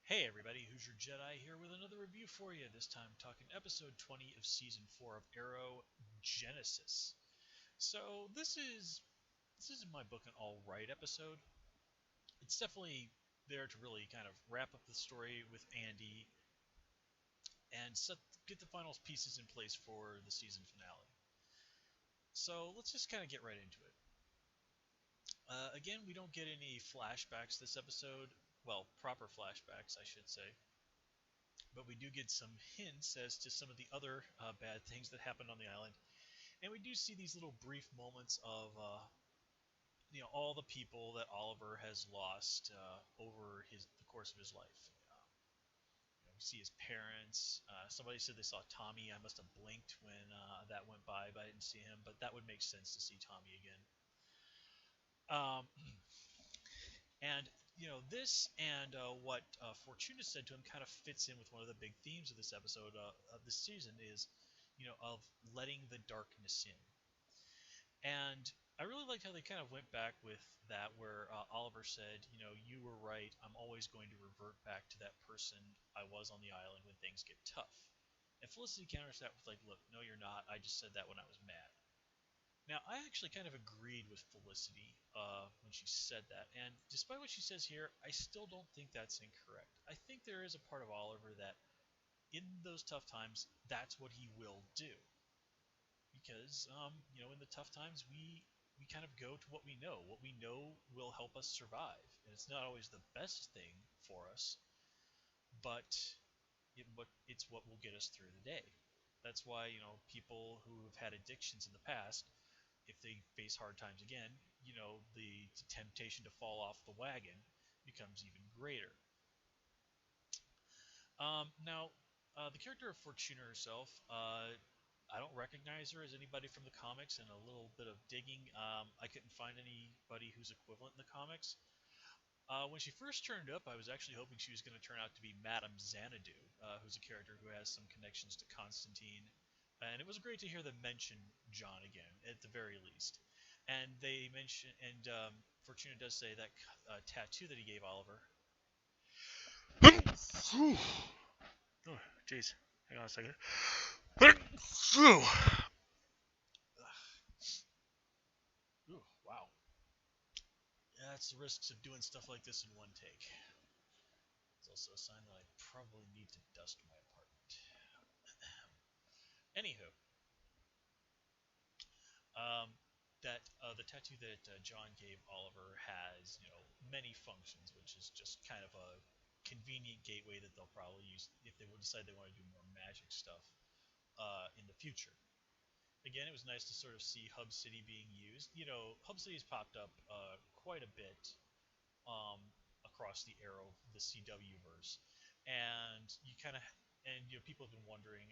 Hey everybody, who's your Jedi here with another review for you. This time talking episode 20 of season 4 of Arrow Genesis. So this is in my book an all right episode. It's definitely there to really kind of wrap up the story with Andy and get the final pieces in place for the season finale. So let's just kind of get right into it. Again, we don't get any flashbacks this episode. Well, proper flashbacks, I should say. But we do get some hints as to some of the other bad things that happened on the island, and we do see these little brief moments of all the people that Oliver has lost over the course of his life. We see his parents. Somebody said they saw Tommy. I must have blinked when that went by, but I didn't see him. But that would make sense to see Tommy again. Um, and this and what Fortuna said to him kind of fits in with one of the big themes of this episode of this season is, of letting the darkness in. And I really liked how they kind of went back with that, where Oliver said, you were right. I'm always going to revert back to that person I was on the island when things get tough. And Felicity counters that with, like, look, no, you're not. I just said that when I was mad. Now, I actually kind of agreed with Felicity when she said that. And despite what she says here, I still don't think that's incorrect. I think there is a part of Oliver that, in those tough times, that's what he will do because in the tough times we kind of go to what we know. What we know will help us survive, and it's not always the best thing for us, but it's what will get us through the day. That's why people who have had addictions in the past, if they face hard times again, the temptation to fall off the wagon becomes even greater. Now, the character of Fortuna herself, I don't recognize her as anybody from the comics, and a little bit of digging, I couldn't find anybody who's equivalent in the comics. When she first turned up, I was actually hoping she was going to turn out to be Madame Xanadu, who's a character who has some connections to Constantine. And it was great to hear them mention John again, at the very least. And they mention, and Fortuna does say that tattoo that he gave Oliver. Oh, jeez. Hang on a second. Ooh, wow. That's the risks of doing stuff like this in one take. It's also a sign that I probably need to dust my apartment. Anywho, um, that the tattoo that John gave Oliver has, many functions, which is just kind of a convenient gateway that they'll probably use if they would decide they want to do more magic stuff in the future. Again, it was nice to sort of see Hub City being used. Hub City has popped up quite a bit um, across the Arrow, the CW verse, and you kind of and people have been wondering,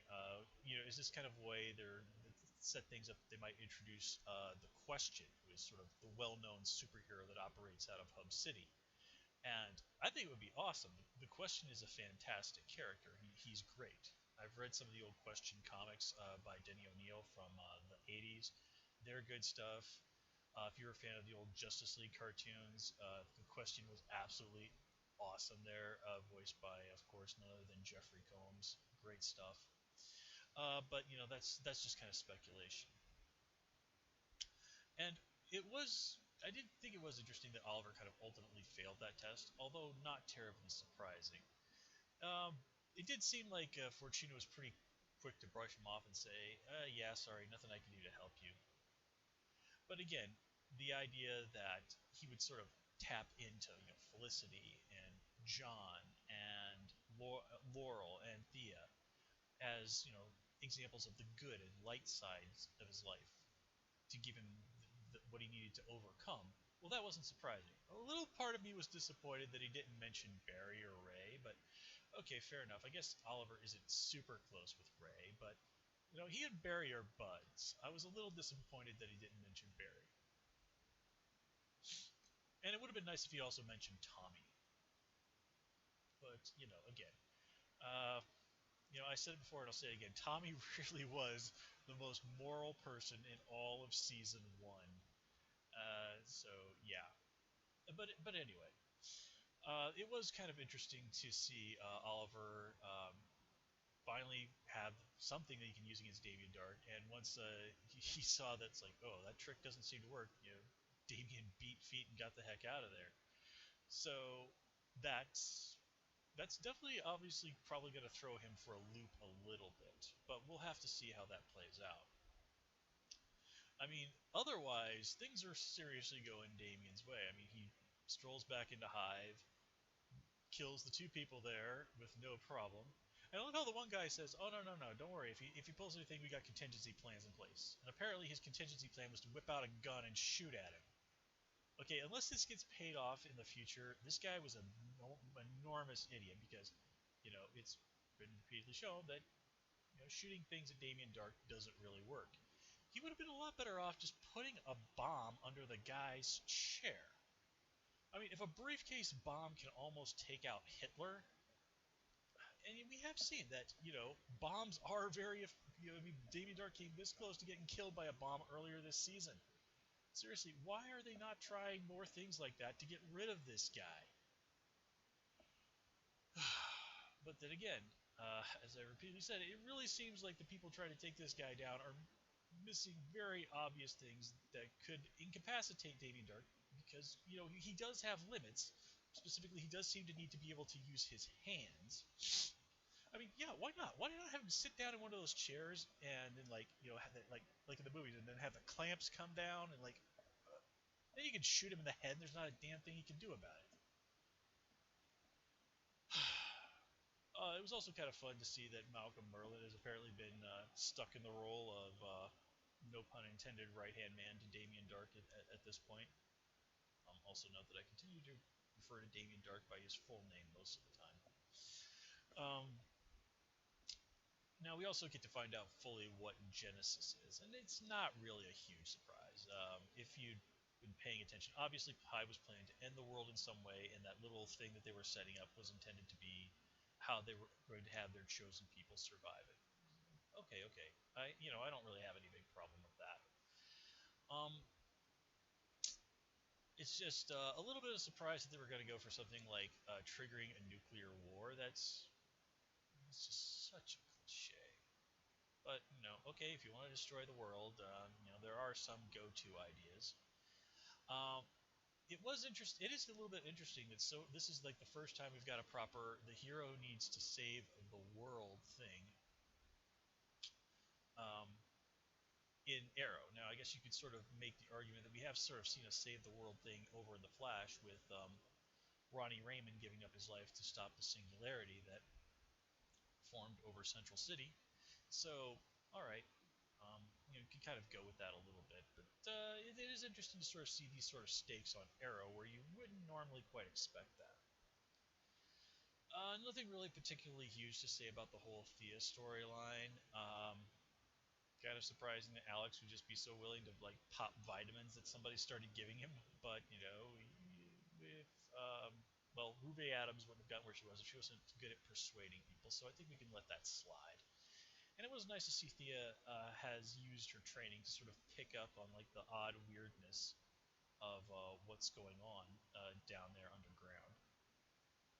is this kind of way they're set things up? They might introduce the Question, who is sort of the well-known superhero that operates out of Hub City, and I think it would be awesome. The Question is a fantastic character. He's great. I've read some of the old Question comics by Denny O'Neil from the 80s. They're good stuff. If you're a fan of the old Justice League cartoons, the Question was absolutely awesome there, voiced by, of course, none other than Jeffrey Combs. Great stuff. But that's just kind of speculation. And it was I did think it was interesting that Oliver kind of ultimately failed that test, although not terribly surprising. Um, it did seem like Fortuna was pretty quick to brush him off and say, "Yeah, sorry, nothing I can do to help you." But again, the idea that he would sort of tap into Felicity and John and Laurel and Thea as examples of the good and light sides of his life to give him what he needed to overcome. Well, that wasn't surprising. A little part of me was disappointed that he didn't mention Barry or Ray, but okay, fair enough. I guess Oliver isn't super close with Ray, but he and Barry are buds. I was a little disappointed that he didn't mention Barry. And it would have been nice if he also mentioned Tommy. But, again, uh, I said it before and I'll say it again. Tommy really was the most moral person in all of season one. So, yeah. But anyway, It was kind of interesting to see Oliver finally have something that he can use against Damien Dark. And once he saw that's like, oh, that trick doesn't seem to work, Damien beat feet and got the heck out of there. So that's that's definitely obviously probably going to throw him for a loop a little bit, but we'll have to see how that plays out. I mean, otherwise things are seriously going Damien's way. I mean, he strolls back into Hive, kills the two people there with no problem. And I love how the one guy says, "Oh no, don't worry. If he pulls anything, we got contingency plans in place." And apparently, his contingency plan was to whip out a gun and shoot at him. Okay, unless this gets paid off in the future, this guy was an enormous idiot because, it's been repeatedly shown that shooting things at Damien Dark doesn't really work. He would have been a lot better off just putting a bomb under the guy's chair. I mean, if a briefcase bomb can almost take out Hitler, and we have seen that, bombs are very, I mean, Damien Dark came this close to getting killed by a bomb earlier this season. Seriously, why are they not trying more things like that to get rid of this guy? But then again, as I repeatedly said, it really seems like the people trying to take this guy down are missing very obvious things that could incapacitate Damien Dark because, he does have limits. Specifically, he does seem to need to be able to use his hands. I mean, yeah, why not? Why not have him sit down in one of those chairs and then, have that, like in the movies, and then have the clamps come down and then you can shoot him in the head. And there's not a damn thing he can do about it. It was also kind of fun to see that Malcolm Merlin has apparently been stuck in the role of, no pun intended, right-hand man to Damien Dark at this point. Also note that I continue to refer to Damien Dark by his full name most of the time. Now we also get to find out fully what Genesis is, and it's not really a huge surprise. If you'd been paying attention, obviously Pi was planning to end the world in some way, and that little thing that they were setting up was intended to be how they were going to have their chosen people survive it. Okay. I don't really have any big problem with that. Um, it's just a little bit of surprise that they were going to go for something like triggering a nuclear war. It's just such a cliche. But okay, if you want to destroy the world, there are some go-to ideas. Um, it was interesting. It is a little bit interesting that this is like the first time we've got a proper the hero needs to save the world thing um, in Arrow. Now, I guess you could sort of make the argument that we have sort of seen a save the world thing over in the Flash with Ronnie Raymond giving up his life to stop the singularity that formed over Central City. So, all right, you can kind of go with that a little bit. But it is interesting to sort of see these sort of stakes on Arrow where you wouldn't normally quite expect that. Nothing really particularly huge to say about the whole Thea storyline. Kind of surprising that Alex would just be so willing to pop vitamins that somebody started giving him. But with Ruby Adams wouldn't have gotten where she was if she wasn't good at persuading people. So I think we can let that slide. And it was nice to see Thea has used her training to sort of pick up on the odd weirdness of what's going on down there underground.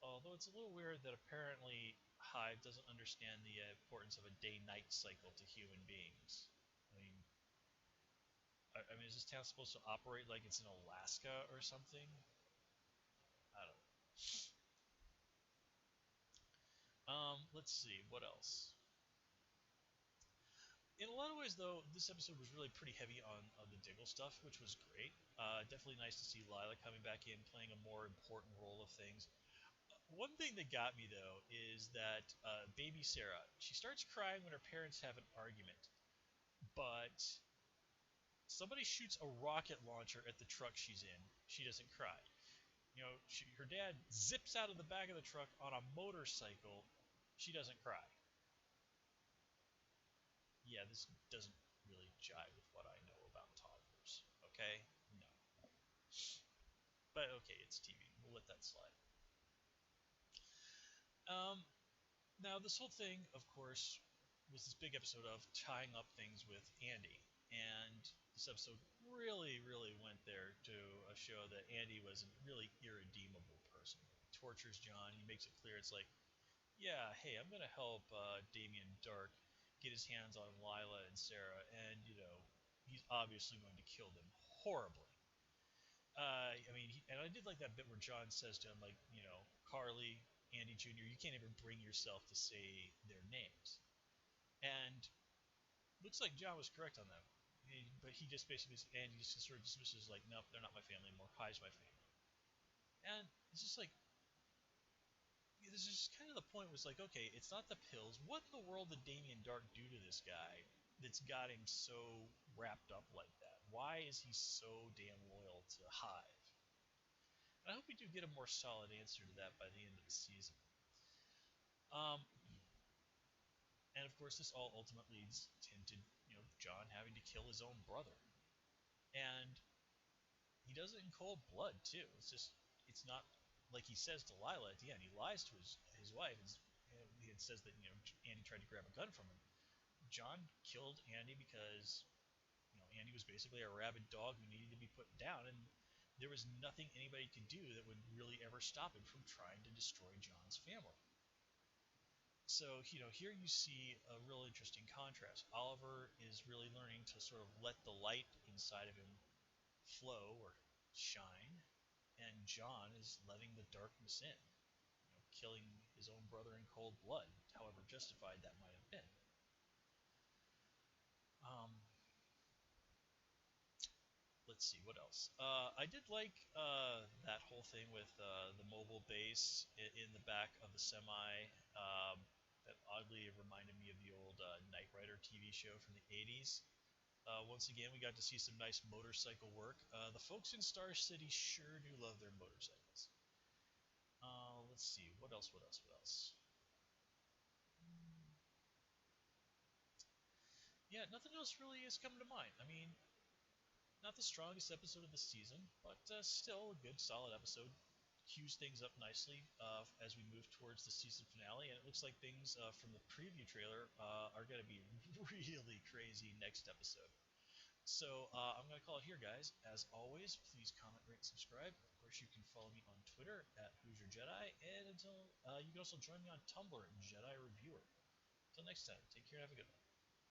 Although it's a little weird that apparently Hive doesn't understand the importance of a day-night cycle to human beings. I mean, is this town supposed to operate like it's in Alaska or something? I don't know. Let's see, what else? In a lot of ways, though, this episode was really pretty heavy on the Diggle stuff, which was great. Definitely nice to see Lila coming back in, playing a more important role of things. One thing that got me, though, is that baby Sarah, she starts crying when her parents have an argument, but somebody shoots a rocket launcher at the truck she's in. She doesn't cry. Her dad zips out of the back of the truck on a motorcycle. She doesn't cry. Yeah, this doesn't really jive with what I know about toddlers. Okay? No. But okay, it's TV. We'll let that slide. Um, Now, this whole thing, of course, was this big episode of tying up things with Andy. And this episode really, really went there to show that Andy was a really irredeemable person. tortures John. He makes it clear it's like, yeah, hey, I'm gonna help Damien Dark get his hands on Lila and Sarah, and he's obviously going to kill them horribly. I mean, and I did like that bit where John says to him, like, Carly, Andy Jr., you can't even bring yourself to say their names. And looks like John was correct on that. But he just basically, Andy just sort of dismisses, like, nope, they're not my family anymore. Hi's my family. And it's just like, this is just kind of the point was like, okay, it's not the pills. What in the world did Damien Dark do to this guy that's got him so wrapped up like that? Why is he so damn loyal to Hive? And I hope we do get a more solid answer to that by the end of the season. Um, and of course, this all ultimately leads him to, John having to kill his own brother. And he does it in cold blood, too. It's not like he says to Lila at the end. He lies to his wife and he says that, Andy tried to grab a gun from him. John killed Andy because, Andy was basically a rabid dog who needed to be put down, and there was nothing anybody could do that would really ever stop him from trying to destroy John's family. So, here you see a real interesting contrast. Oliver is really learning to sort of let the light inside of him flow or shine, and John is letting the darkness in, killing his own brother in cold blood, however justified that might have been. Um, let's see, what else? I did like that whole thing with the mobile base in the back of the semi. That oddly reminded me of the old Knight Rider TV show from the 80s. Once again, we got to see some nice motorcycle work. The folks in Star City sure do love their motorcycles. Let's see, what else, what else, what else? Yeah, nothing else really is coming to mind. I mean, not the strongest episode of the season, but still a good, solid episode. Cues things up nicely as we move towards the season finale, and it looks like things from the preview trailer are going to be really crazy next episode. So I'm going to call it here, guys. As always, please comment, rate, subscribe. Of course, you can follow me on Twitter at Who's Your Jedi, and until you can also join me on Tumblr at Jedi Reviewer. Until next time, take care and have a good one.